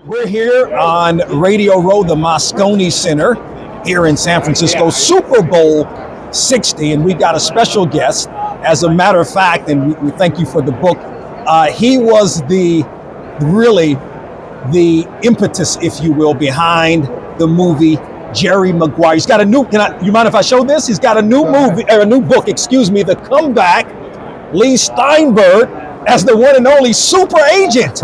We're here on Radio Row, the Moscone Center here in San Francisco, Super Bowl 60, and we've got a special guest. As a matter of fact, and we thank you for the book, he was the impetus, if you will, behind the movie Jerry Maguire. He's got a new, you mind if I show this? He's got a new movie, or a new book, excuse me, The Comeback, Leigh Steinberg as the one and only super agent.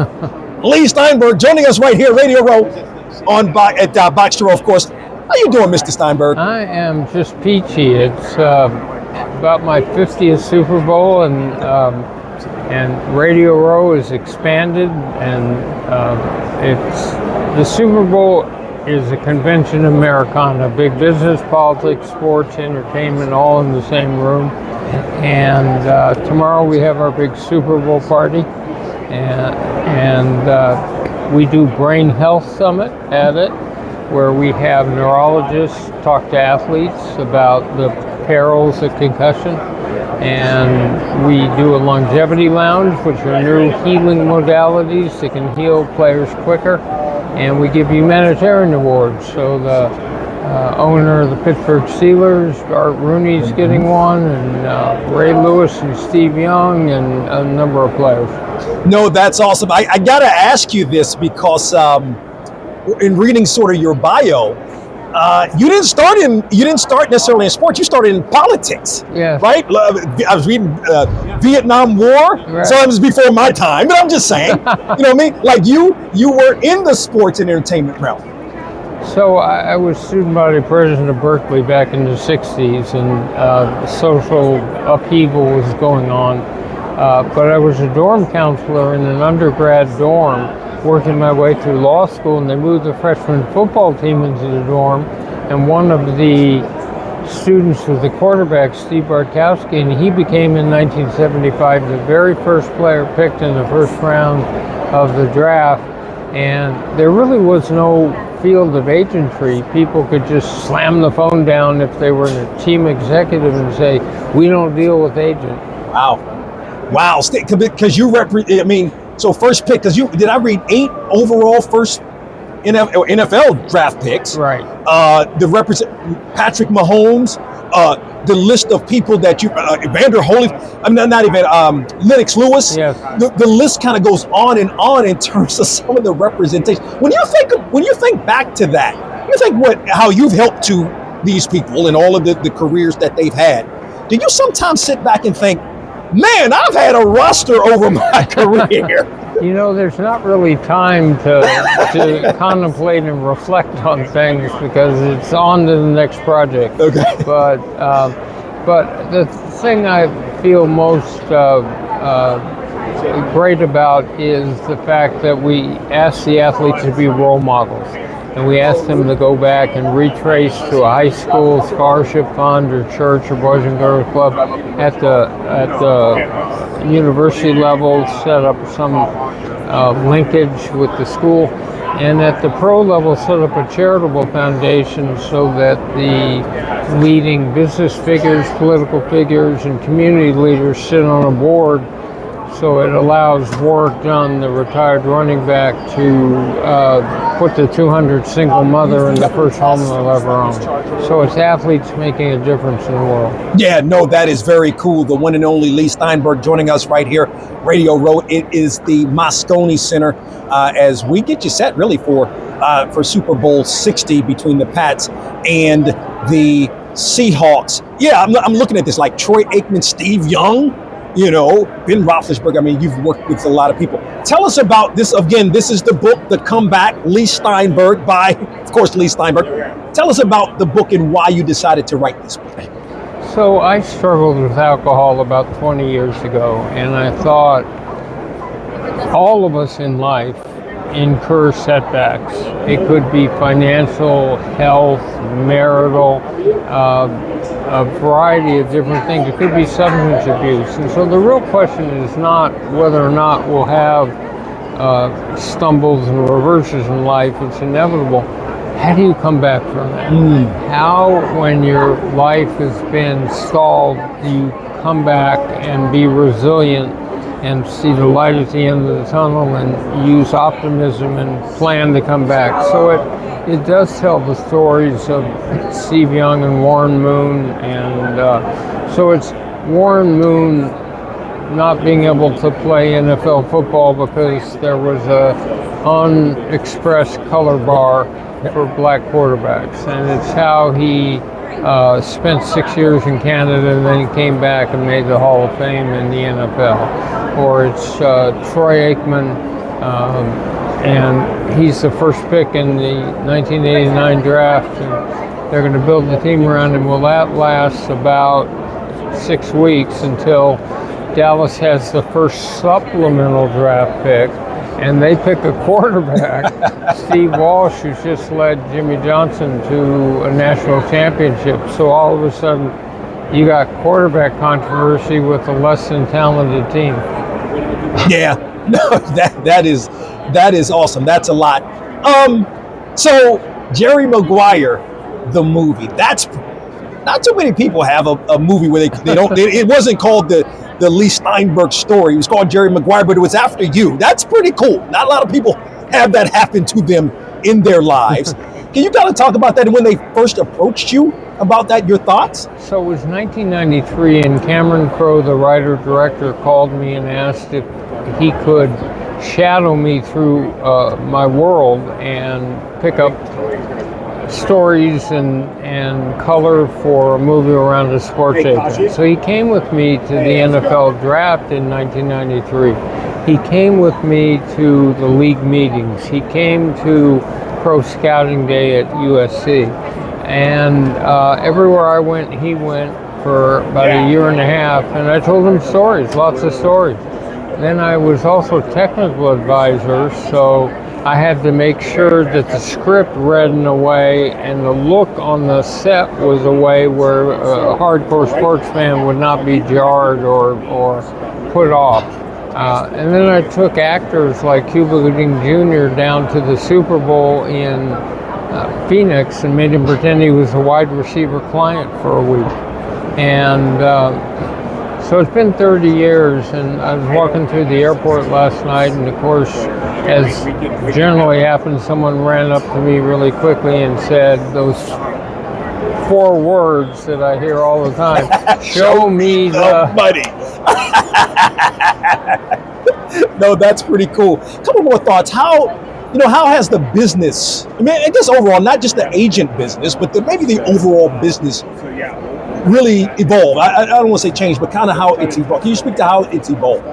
Leigh Steinberg joining us right here, Radio Row, at BOXTOROW, of course. How you doing, Mr. Steinberg? I am just peachy. It's about my 50th Super Bowl, and Radio Row is expanded, and the Super Bowl is a convention Americana, big business, politics, sports, entertainment, all in the same room. And tomorrow we have our big Super Bowl party. And we do Brain Health Summit at it, where we have neurologists talk to athletes about the perils of concussion. And we do a longevity lounge, which are new healing modalities that can heal players quicker. And we give humanitarian awards. So the owner of the Pittsburgh Steelers, Art Rooney's getting one, and Ray Lewis and Steve Young, and a number of players. No, that's awesome. I got to ask you this because in reading sort of your bio, you didn't start necessarily in sports. You started in politics. Yeah. Right. I was reading Vietnam War. Right. So it was before my time, but I'm just saying. You know what I mean? Like you were in the sports and entertainment realm. So I was student body president of Berkeley back in the 60s, and social upheaval was going on. But I was a dorm counselor in an undergrad dorm, working my way through law school, and they moved the freshman football team into the dorm, and one of the students was the quarterback, Steve Bartkowski, and he became in 1975 the very first player picked in the first round of the draft. And there really was no field of agentry. People could just slam the phone down if they were a team executive and say, "We don't deal with agents." Wow, because you represent. I mean, so first pick, because did I read 8 overall first NFL draft picks? Right. The represent Patrick Mahomes. The list of people that you, Evander Holyfield, I mean, not even Lennox Lewis. Yes. The list kind of goes on in terms of some of the representation. When you think back to that, you think how you've helped to these people and all of the careers that they've had. Do you sometimes sit back and think, man, I've had a roster over my career? You know, there's not really time to contemplate and reflect on things because it's on to the next project. Okay. But the thing I feel most great about is the fact that we ask the athletes to be role models. And we ask them to go back and retrace to a high school scholarship fund or church or Boys and Girls Club at the university level, set up some linkage with the school, and at the pro level set up a charitable foundation so that the leading business figures, political figures, and community leaders sit on a board. So it allows Warwick Dunn, the retired running back, to put the 200 single mother in the first home they'll ever own. So it's athletes making a difference in the world. Yeah, no, that is very cool. The one and only Leigh Steinberg joining us right here, Radio Row. It is the Moscone Center as we get you set really for Super Bowl 60 between the Pats and the Seahawks. Yeah, I'm looking at this like Troy Aikman, Steve Young. You know, Ben Roethlisberger. I mean, you've worked with a lot of people. Tell us about this. Again, this is the book, The Comeback, Leigh Steinberg, by, of course, Leigh Steinberg. Tell us about the book and why you decided to write this book. So I struggled with alcohol about 20 years ago, and I thought all of us in life incur setbacks. It could be financial, health, marital, a variety of different things. It could be substance abuse. And so the real question is not whether or not we'll have stumbles and reverses in life. It's inevitable. How do you come back from that? How, when your life has been stalled, do you come back and be resilient and see the light at the end of the tunnel and use optimism and plan to come back. So it does tell the stories of Steve Young and Warren Moon, and so it's Warren Moon not being able to play NFL football because there was a unexpressed color bar for black quarterbacks, and it's how he spent 6 years in Canada and then he came back and made the Hall of Fame in the NFL. Or it's Troy Aikman, and he's the first pick in the 1989 draft, and they're going to build the team around him. Well, that lasts about 6 weeks until Dallas has the first supplemental draft pick, and they pick a quarterback, Steve Walsh, who's just led Jimmy Johnson to a national championship. So all of a sudden, you got quarterback controversy with a less than talented team. Yeah, no, that is awesome. That's a lot. So Jerry Maguire, the movie. That's not too many people have a movie where they don't. It wasn't called the Leigh Steinberg story. It was called Jerry Maguire, but it was after you. That's pretty cool. Not a lot of people have that happen to them in their lives. Can you kind of talk about that and when they first approached you about that, your thoughts? So it was 1993, and Cameron Crowe, the writer-director, called me and asked if he could shadow me through my world and pick up stories and color for a movie around a sports agent. So he came with me to the NFL draft in 1993. He came with me to the league meetings. He came to pro scouting day at USC. And everywhere I went, he went for about a year and a half. And I told him stories, lots of stories. Then I was also technical advisor, so I had to make sure that the script read in a way and the look on the set was a way where a hardcore sports fan would not be jarred or put off. And then I took actors like Cuba Gooding Jr. down to the Super Bowl in Phoenix and made him pretend he was a wide receiver client for a week. And so it's been 30 years, and I was walking through the airport last night, and of course, as generally happens, someone ran up to me really quickly and said those 4 words that I hear all the time: show me the money. No, that's pretty cool. A couple more thoughts. How has the business, I guess overall, not just the agent business, but maybe the overall business really evolved? I don't want to say change, but kind of how it's evolved. Can you speak to how it's evolved?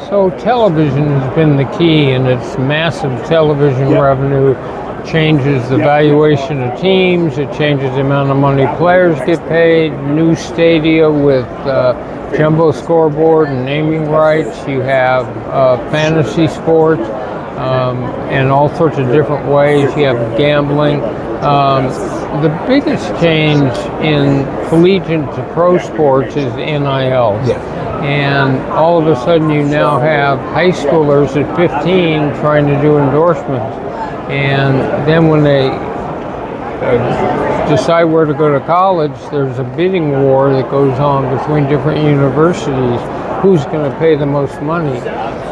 So television has been the key, and its massive television revenue changes the valuation of teams. It changes the amount of money players get paid. New stadia with jumbo scoreboard and naming rights. You have fantasy sports and all sorts of different ways. You have gambling. The biggest change in collegiate to pro sports is NIL. Yeah. And all of a sudden you now have high schoolers at 15 trying to do endorsements. And then when they decide where to go to college, there's a bidding war that goes on between different universities. Who's going to pay the most money?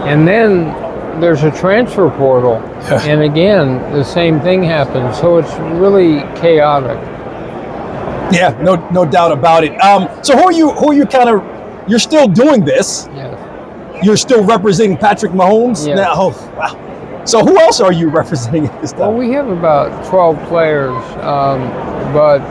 And then there's a transfer portal, and again, the same thing happens. So it's really chaotic. Yeah, no doubt about it. So who are you kind of? You're still doing this. Yes. You're still representing Patrick Mahomes. Yes. Now, oh, wow. So who else are you representing at this time? Well, we have about 12 players, but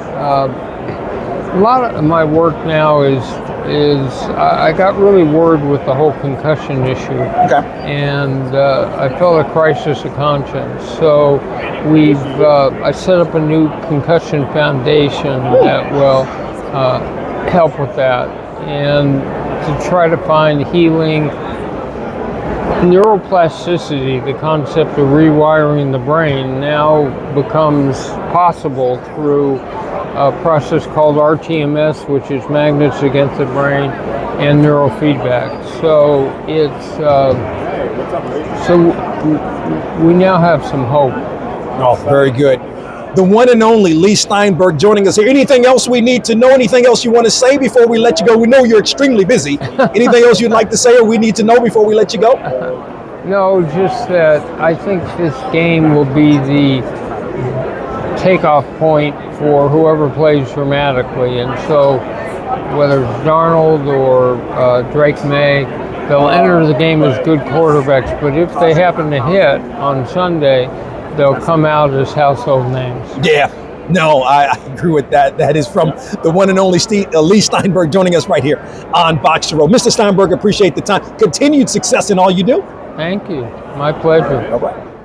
a lot of my work now is I got really worried with the whole concussion issue. Okay. And I felt a crisis of conscience. So I set up a new concussion foundation that will help with that, and to try to find healing. Neuroplasticity, the concept of rewiring the brain, now becomes possible through a process called RTMS, which is magnets against the brain, and neurofeedback. So we now have some hope. Oh, very good. the one and only Leigh Steinberg joining us here. Anything else we need to know? Anything else you want to say before we let you go? We know you're extremely busy. Anything else you'd like to say or we need to know before we let you go? No, just that I think this game will be the takeoff point for whoever plays dramatically. And so whether it's Darnold or Drake May, they'll enter the game as good quarterbacks. But if they happen to hit on Sunday, they'll come out as household names. Yeah, no, I agree with that. That is from the one and only Leigh Steinberg joining us right here on BOXTOROW. Mr. Steinberg, appreciate the time. Continued success in all you do. Thank you. My pleasure. All right.